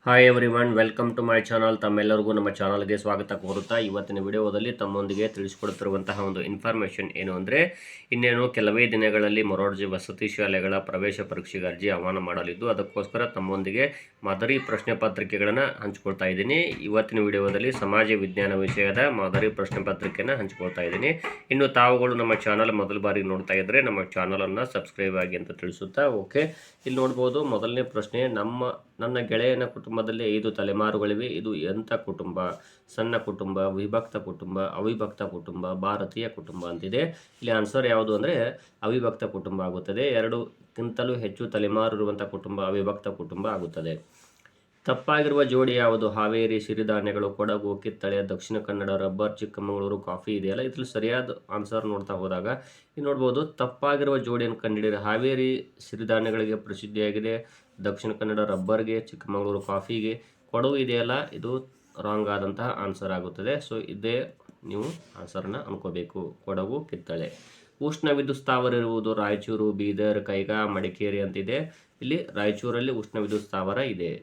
Hi everyone, welcome to my channel. ತಮ್ಮೆಲ್ಲರಿಗೂ ನಮ್ಮ ಚಾನಲ್ಗೆ ಸ್ವಾಗತ ಕೋರುತ್ತಾ ಇವತ್ತಿನ ವಿಡಿಯೋದಲ್ಲಿ ತಮ್ಮೊಂದಿಗೆ ತಿಳಿಸಿಕೊಡುತ್ತಿರುವಂತಹ ಒಂದು ಇನ್ಫಾರ್ಮೇಷನ್ ಏನು ಅಂದರೆ, ಇನ್ನೇನು ಕೆಲವೇ ದಿನಗಳಲ್ಲಿ ಮೊರಾರ್ಜಿ ವಸತಿ ಶಾಲೆಗಳ ಪ್ರವೇಶ ಪರೀಕ್ಷೆಗೆ ಅರ್ಜಿ ಆಹ್ವಾನ ಮಾಡಲಿದ್ದು, ಅದಕ್ಕೋಸ್ಕರ ತಮ್ಮೊಂದಿಗೆ ಮಾದರಿ ಪ್ರಶ್ನೆ ಪತ್ರಿಕೆಗಳನ್ನು ಹಂಚಿಕೊಳ್ತಾ ಇದ್ದೀನಿ. ಇವತ್ತಿನ ವಿಡಿಯೋದಲ್ಲಿ ಸಮಾಜ ವಿಜ್ಞಾನ ವಿಷಯದ ಮಾದರಿ ಪ್ರಶ್ನೆ ಪತ್ರಿಕೆಯನ್ನು ಹಂಚಿಕೊಳ್ತಾ ಇದ್ದೀನಿ. ಇನ್ನು ತಾವುಗಳು ನಮ್ಮ ಚಾನಲ್ ಮೊದಲ ಬಾರಿ ನೋಡ್ತಾ ಇದ್ದರೆ ನಮ್ಮ ಚಾನಲನ್ನು ಸಬ್ಸ್ಕ್ರೈಬ್ ಆಗಿ ಅಂತ ತಿಳಿಸುತ್ತಾ, ಓಕೆ, ಇಲ್ಲಿ ನೋಡ್ಬೋದು. ಮೊದಲನೇ ಪ್ರಶ್ನೆ, ನನ್ನ ಗೆಳೆಯನ ಕುಟುಂಬದಲ್ಲಿ 5 ತಲೆಮಾರುಗಳಿವೆ. ಇದು ಎಂಥ ಕುಟುಂಬ? ಸಣ್ಣ ಕುಟುಂಬ, ವಿಭಕ್ತ ಕುಟುಂಬ, ಅವಿಭಕ್ತ ಕುಟುಂಬ, ಭಾರತೀಯ ಕುಟುಂಬ ಅಂತಿದೆ. ಇಲ್ಲಿ ಆನ್ಸರ್ ಯಾವುದು ಅಂದರೆ ಅವಿಭಕ್ತ ಕುಟುಂಬ ಆಗುತ್ತದೆ. 2ಕ್ಕಿಂತಲೂ ಹೆಚ್ಚು ತಲೆಮಾರು ಇರುವಂಥ ಕುಟುಂಬ ಅವಿಭಕ್ತ ಕುಟುಂಬ ಆಗುತ್ತದೆ. ತಪ್ಪಾಗಿರುವ ಜೋಡಿ ಯಾವುದು? ಹಾವೇರಿ ಸಿರಿಧಾನ್ಯಗಳು, ಕೊಡಗು ಕಿತ್ತಳೆ, ದಕ್ಷಿಣ ಕನ್ನಡ ರಬ್ಬರ್, ಚಿಕ್ಕಮಗಳೂರು ಕಾಫಿ ಇದೆಯಲ್ಲ. ಇದ್ರಲ್ಲಿ ಸರಿಯಾದ ಆನ್ಸರ್ ನೋಡ್ತಾ ಹೋದಾಗ ಇಲ್ಲಿ ನೋಡ್ಬೋದು, ತಪ್ಪಾಗಿರುವ ಜೋಡಿಯನ್ನು ಕಂಡುಹಿಡಿಯಿರಿ. ಹಾವೇರಿ ಸಿರಿಧಾನ್ಯಗಳಿಗೆ ಪ್ರಸಿದ್ಧಿಯಾಗಿದೆ, ದಕ್ಷಿಣ ಕನ್ನಡ ರಬ್ಬರ್ಗೆ, ಚಿಕ್ಕಮಗಳೂರು ಕಾಫಿಗೆ. ಕೊಡಗು ಇದೆಯಲ್ಲ, ಇದು ರಾಂಗ್ ಆದಂತಹ ಆನ್ಸರ್ ಆಗುತ್ತದೆ. ಸೊ ಇದೇ ನೀವು ಆನ್ಸರ್ನ ಅನ್ಕೋಬೇಕು, ಕೊಡಗು ಕಿತ್ತಳೆ. ಉಷ್ಣ ವಿದ್ಯುತ್ ಸ್ಥಾವರ ಇರುವುದು ರಾಯಚೂರು, ಬೀದರ್, ಕೈಗಾ, ಮಡಿಕೇರಿ ಅಂತಿದೆ. ಇಲ್ಲಿ ರಾಯಚೂರಲ್ಲಿ ಉಷ್ಣ ವಿದ್ಯುತ್ ಸ್ಥಾವರ ಇದೆ.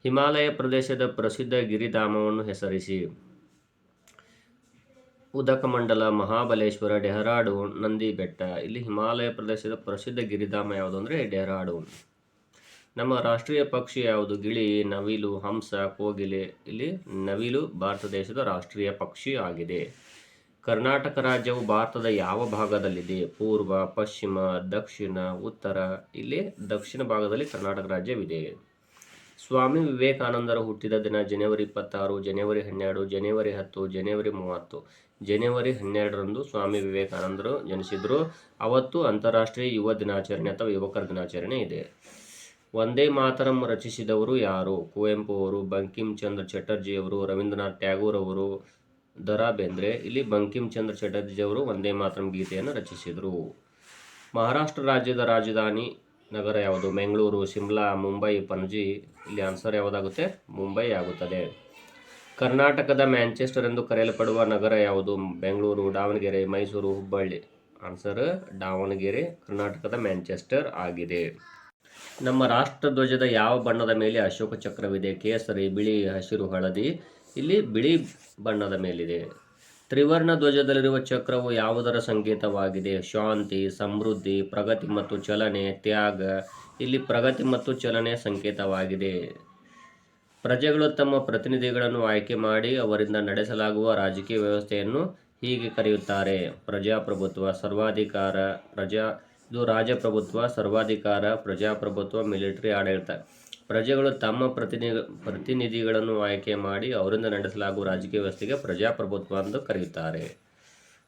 ಹಿಮಾಲಯ ಪ್ರದೇಶದ ಪ್ರಸಿದ್ಧ ಗಿರಿಧಾಮವನ್ನು ಹೆಸರಿಸಿ. ಉದಕಮಂಡಲ, ಮಹಾಬಲೇಶ್ವರ, ಡೆಹ್ರಾಡೂನ್, ನಂದಿ ಬೆಟ್ಟ. ಇಲ್ಲಿ ಹಿಮಾಲಯ ಪ್ರದೇಶದ ಪ್ರಸಿದ್ಧ ಗಿರಿಧಾಮ ಯಾವುದು ಅಂದರೆ ಡೆಹ್ರಾಡೂನ್. ನಮ್ಮ ರಾಷ್ಟ್ರೀಯ ಪಕ್ಷಿ ಯಾವುದು? ಗಿಳಿ, ನವಿಲು, ಹಂಸ, ಕೋಗಿಲೆ. ಇಲ್ಲಿ ನವಿಲು ಭಾರತ ದೇಶದ ರಾಷ್ಟ್ರೀಯ ಪಕ್ಷಿ ಆಗಿದೆ. ಕರ್ನಾಟಕ ರಾಜ್ಯವು ಭಾರತದ ಯಾವ ಭಾಗದಲ್ಲಿದೆ? ಪೂರ್ವ, ಪಶ್ಚಿಮ, ದಕ್ಷಿಣ, ಉತ್ತರ. ಇಲ್ಲಿ ದಕ್ಷಿಣ ಭಾಗದಲ್ಲಿ ಕರ್ನಾಟಕ ರಾಜ್ಯವಿದೆ. ಸ್ವಾಮಿ ವಿವೇಕಾನಂದರ ಹುಟ್ಟಿದ ದಿನ ಜನವರಿ 26, ಜನವರಿ 12, ಜನವರಿ 10, ಜನವರಿ 30. ಜನವರಿ 12ರಂದು ಸ್ವಾಮಿ ವಿವೇಕಾನಂದರು ಜನಿಸಿದರು. ಅವತ್ತು ಅಂತಾರಾಷ್ಟ್ರೀಯ ಯುವ ದಿನಾಚರಣೆ ಅಥವಾ ಯುವಕರ ದಿನಾಚರಣೆ ಇದೆ. ವಂದೇ ಮಾತರಂ ರಚಿಸಿದವರು ಯಾರು? ಕುವೆಂಪು ಅವರು, ಬಂಕಿಮ್ ಚಂದ್ರ ಚಟರ್ಜಿ ಅವರು, ರವೀಂದ್ರನಾಥ್ ಟ್ಯಾಗೂರ್ ಅವರು, ದ.ರಾ ಬೇಂದ್ರೆ. ಇಲ್ಲಿ ಬಂಕಿಮ್ ಚಂದ್ರ ಚಟರ್ಜಿ ಅವರು ವಂದೇ ಮಾತರಂ ಗೀತೆಯನ್ನು ರಚಿಸಿದರು. ಮಹಾರಾಷ್ಟ್ರ ರಾಜ್ಯದ ರಾಜಧಾನಿ ನಗರ ಯಾವುದು? ಬೆಂಗಳೂರು, ಶಿಮ್ಲಾ, ಮುಂಬೈ, ಪಣಜಿ. ಇಲ್ಲಿ ಆನ್ಸರ್ ಯಾವುದಾಗುತ್ತೆ? ಮುಂಬೈ ಆಗುತ್ತದೆ. ಕರ್ನಾಟಕದ ಮ್ಯಾಂಚೆಸ್ಟರ್ ಎಂದು ಕರೆಯಲ್ಪಡುವ ನಗರ ಯಾವುದು? ಬೆಂಗಳೂರು, ದಾವಣಗೆರೆ, ಮೈಸೂರು, ಹುಬ್ಬಳ್ಳಿ. ಆನ್ಸರ್ ದಾವಣಗೆರೆ ಕರ್ನಾಟಕದ ಮ್ಯಾಂಚೆಸ್ಟರ್ ಆಗಿದೆ. ನಮ್ಮ ರಾಷ್ಟ್ರ ಧ್ವಜದ ಯಾವ ಬಣ್ಣದ ಮೇಲೆ ಅಶೋಕ ಚಕ್ರವಿದೆ? ಕೇಸರಿ, ಬಿಳಿ, ಹಸಿರು, ಹಳದಿ. ಇಲ್ಲಿ ಬಿಳಿ ಬಣ್ಣದ ಮೇಲಿದೆ. ತ್ರಿವರ್ಣ ಧ್ವಜದಲ್ಲಿರುವ ಚಕ್ರವು ಯಾವುದರ ಸಂಕೇತವಾಗಿದೆ? ಶಾಂತಿ, ಸಮೃದ್ಧಿ, ಪ್ರಗತಿ ಮತ್ತು ಚಲನೆ, ತ್ಯಾಗ. ಇಲ್ಲಿ ಪ್ರಗತಿ ಮತ್ತು ಚಲನೆ ಸಂಕೇತವಾಗಿದೆ. ಪ್ರಜೆಗಳು ತಮ್ಮ ಪ್ರತಿನಿಧಿಗಳನ್ನು ಆಯ್ಕೆ ಮಾಡಿ ಅವರಿಂದ ನಡೆಸಲಾಗುವ ರಾಜಕೀಯ ವ್ಯವಸ್ಥೆಯನ್ನು ಹೀಗೆ ಕರೆಯುತ್ತಾರೆ: ಪ್ರಜಾಪ್ರಭುತ್ವ, ಸರ್ವಾಧಿಕಾರ. ಇದು ರಾಜಪ್ರಭುತ್ವ, ಸರ್ವಾಧಿಕಾರ, ಪ್ರಜಾಪ್ರಭುತ್ವ, ಮಿಲಿಟರಿ ಆಡಳಿತ. ಪ್ರಜೆಗಳು ತಮ್ಮ ಪ್ರತಿನಿಧಿಗಳನ್ನು ಆಯ್ಕೆ ಮಾಡಿ ಅವರಿಂದ ನಡೆಸಲಾಗುವ ರಾಜಕೀಯ ವ್ಯವಸ್ಥೆಗೆ ಪ್ರಜಾಪ್ರಭುತ್ವ ಎಂದು ಕರೆಯುತ್ತಾರೆ.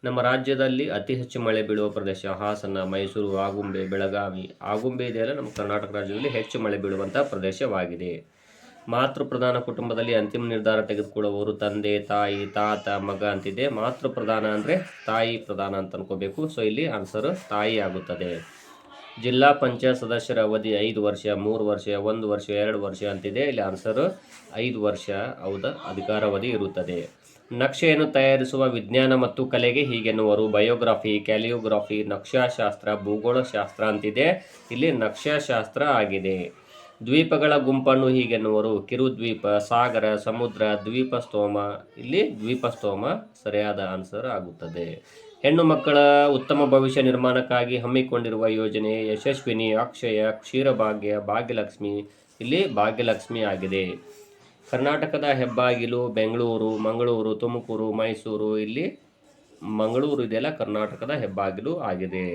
ನಮ್ಮ ರಾಜ್ಯದಲ್ಲಿ ಅತಿ ಹೆಚ್ಚು ಮಳೆ ಬೀಳುವ ಪ್ರದೇಶ? ಹಾಸನ, ಮೈಸೂರು, ಆಗುಂಬೆ, ಬೆಳಗಾವಿ. ಆಗುಂಬೆ ಇದೆಯಲ್ಲ, ನಮ್ಮ ಕರ್ನಾಟಕ ರಾಜ್ಯದಲ್ಲಿ ಹೆಚ್ಚು ಮಳೆ ಬೀಳುವಂತಹ ಪ್ರದೇಶವಾಗಿದೆ. ಮಾತೃ ಪ್ರಧಾನ ಕುಟುಂಬದಲ್ಲಿ ಅಂತಿಮ ನಿರ್ಧಾರ ತೆಗೆದುಕೊಳ್ಳುವವರು ತಂದೆ, ತಾಯಿ, ತಾತ, ಮಗ ಅಂತಿದೆ. ಮಾತೃ ಪ್ರಧಾನ ಅಂದರೆ ತಾಯಿ ಪ್ರಧಾನ ಅಂತ ಅನ್ಕೋಬೇಕು. ಸೊ ಇಲ್ಲಿ ಆನ್ಸರ್ ತಾಯಿ ಆಗುತ್ತದೆ. ಜಿಲ್ಲಾ ಪಂಚಾಯತ್ ಸದಸ್ಯರ ಅವಧಿ 5 ವರ್ಷ, 3 ವರ್ಷ, 1 ವರ್ಷ, 2 ವರ್ಷ ಅಂತಿದೆ. ಇಲ್ಲಿ ಆನ್ಸರ್ 5 ವರ್ಷ ಅಧಿಕಾರಾವಧಿ ಇರುತ್ತದೆ. ನಕ್ಷೆಯನ್ನು ತಯಾರಿಸುವ ವಿಜ್ಞಾನ ಮತ್ತು ಕಲೆಗೆ ಹೀಗೆನ್ನುವರು: ಬಯೋಗ್ರಫಿ, ಕ್ಯಾಲಿಯೋಗ್ರಫಿ, ನಕ್ಷಾಶಾಸ್ತ್ರ, ಭೂಗೋಳಶಾಸ್ತ್ರ ಅಂತಿದೆ. ಇಲ್ಲಿ ನಕ್ಷಾಶಾಸ್ತ್ರ ಆಗಿದೆ. ದ್ವೀಪಗಳ ಗುಂಪನ್ನು ಹೀಗೆನ್ನುವರು: ಕಿರುದ್ವೀಪ, ಸಾಗರ, ಸಮುದ್ರ, ದ್ವೀಪಸ್ತೋಮ. ಇಲ್ಲಿ ದ್ವೀಪಸ್ತೋಮ ಸರಿಯಾದ ಆನ್ಸರ್ ಆಗುತ್ತದೆ. ಹೆಣ್ಣು ಮಕ್ಕಳ ಉತ್ತಮ ಭವಿಷ್ಯ ನಿರ್ಮಾಣಕ್ಕಾಗಿ ಹಮ್ಮಿಕೊಂಡಿರುವ ಯೋಜನೆ: ಯಶಸ್ವಿನಿ, ಅಕ್ಷಯ, ಕ್ಷೀರಭಾಗ್ಯ, ಭಾಗ್ಯಲಕ್ಷ್ಮಿ. ಇಲ್ಲಿ ಭಾಗ್ಯಲಕ್ಷ್ಮಿ ಆಗಿದೆ. ಕರ್ನಾಟಕದ ಹೆಬ್ಬಾಗಿಲು: ಬೆಂಗಳೂರು, ಮಂಗಳೂರು, ತುಮಕೂರು, ಮೈಸೂರು. ಇಲ್ಲಿ ಮಂಗಳೂರು ಇದೆಯಲ್ಲ, ಕರ್ನಾಟಕದ ಹೆಬ್ಬಾಗಿಲು ಆಗಿದೆ.